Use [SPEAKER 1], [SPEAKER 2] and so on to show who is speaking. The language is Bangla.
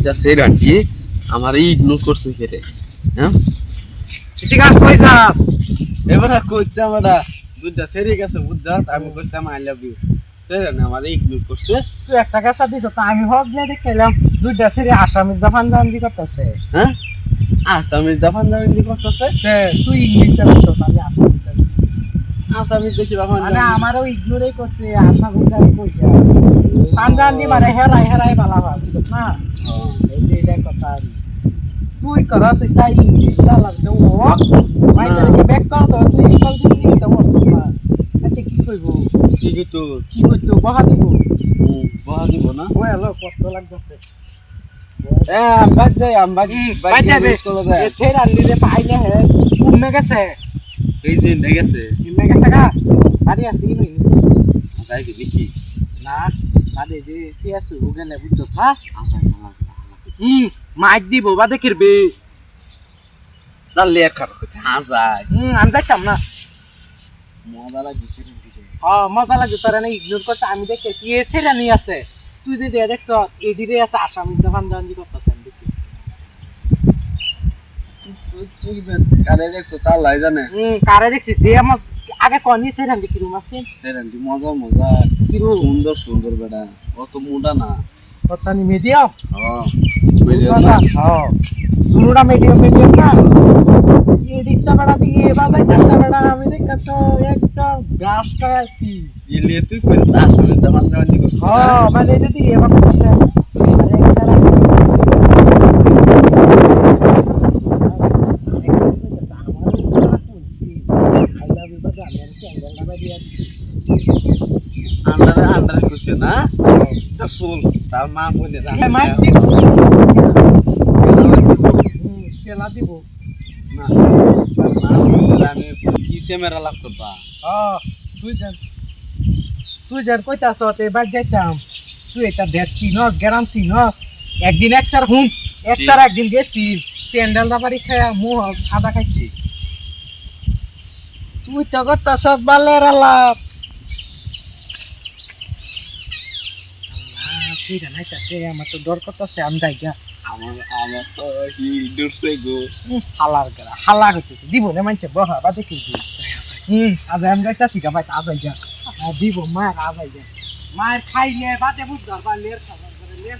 [SPEAKER 1] দুইটা সেরান্টি আমার ইগনোর করছে ফেরে হ্যাঁ
[SPEAKER 2] ঠিক আছে কই যাস
[SPEAKER 1] এবারে কইতে আমরা দুইটা সেরে গেছে বুঝছাস আমি কইতাম আই লাভ ইউ সেরান আমার ইগনোর করছে
[SPEAKER 2] তুই একটা কাঁচা দিছ তো আমি হগলে দেখলাম দুইটা ছেড়ে আসামি জাপান জানজি করতেছে
[SPEAKER 1] হ্যাঁ আসামি জাপান জাপানি করতেছে
[SPEAKER 2] তুই ইংলিশ চালাচ্ছ আমি আসামি
[SPEAKER 1] আসামি দেখি জাপান
[SPEAKER 2] মানে আমারও ইগনোরই করছে আসামি জানি কইছে পাঞ্জাবি মানে হেরাই হেরাই বালা ভাবছ না এই যে এটা কথা তুই করস তাই ইংলিশ লাগবে ও মাইটাকে ব্যাক কর তো তুই স্কুল জিন্দিগি তো বসছ না আচ্ছা কি কইবো
[SPEAKER 1] কি কইতো
[SPEAKER 2] কি কইতো বহা দিব
[SPEAKER 1] বহা দিব না
[SPEAKER 2] ওই হলো কষ্ট লাগতেছে
[SPEAKER 1] বাজ যাই বাজ
[SPEAKER 2] যাবে এ সের আনলি রে পাইলে হে উম্মে গেছে
[SPEAKER 1] এই যে গেছে
[SPEAKER 2] উম্মে গেছে গা বাড়ি আসি নি
[SPEAKER 1] তাই লিখি
[SPEAKER 2] না বাদে যে পিয়া শুরু গেলে বুঝছো না
[SPEAKER 1] আসা
[SPEAKER 2] মাইক দিব বাদে কিরবে
[SPEAKER 1] তার লেয়ার খারাপ করতে হাজাই
[SPEAKER 2] আমি যাইতাম না
[SPEAKER 1] মজা লাগে সেরকম কিছু
[SPEAKER 2] মজা লাগে তোরা না ইগনোর করছে আমি দেখেছি এ সেরা নিয়ে আছে তুই যে দিয়ে দেখছ এডিরে আছে আসামি দোকান দান্দি করতেছে আমি দেখেছি
[SPEAKER 1] তুই কারে দেখছো তার লাই জানে
[SPEAKER 2] কারে দেখছি যে আমার আগে কনি সেরা দেখি রুম আছে
[SPEAKER 1] সেরেন্টি মজা মজা
[SPEAKER 2] কিরকম
[SPEAKER 1] সুন্দর সুন্দর বেটা অত মোটা না
[SPEAKER 2] কতানি মিডিয়াম
[SPEAKER 1] হ্যাঁ
[SPEAKER 2] দুটা মিডিয়াম মিডিয়াম না এদিকটা বেড়া দিকে বাজাই কাজটা বেড়া আমি দেখা তো একদম গাছ খাচ্ছি
[SPEAKER 1] ইলে তুই কই তার সামনে জামান জামানি করছিস
[SPEAKER 2] মানে যদি এবার করতেছে
[SPEAKER 1] আন্ডারে কইছে না তা ফুল তার মা বলে
[SPEAKER 2] পেলা দিব
[SPEAKER 1] না তার মা বলে আমি কি ক্যামেরা লাভ করবা
[SPEAKER 2] তুই যার কইতাছ এবার যাইতাম তুই এটা দেখ চিনস গ্রাম চিনস একদিন একসার হুম একসার একদিন গেছি স্যান্ডেল দাবারি খায়া মুহ সাদা খাইছি তুই তো করতাছ বালের আলাপ সেইটা নাইতাছে আমার তো ডর করতেছে আমি যাই গা
[SPEAKER 1] আমার তো হি ডুরছে গো
[SPEAKER 2] হালা হইতেছে দিব না মানছে বহা বা দেখি আজ আমি যাইতাছি গা ভাই আজ যা দিব মায়ের আজ যা মায়ের খাইলে বাদে বুঝতে পারবা লের খাবার করে লের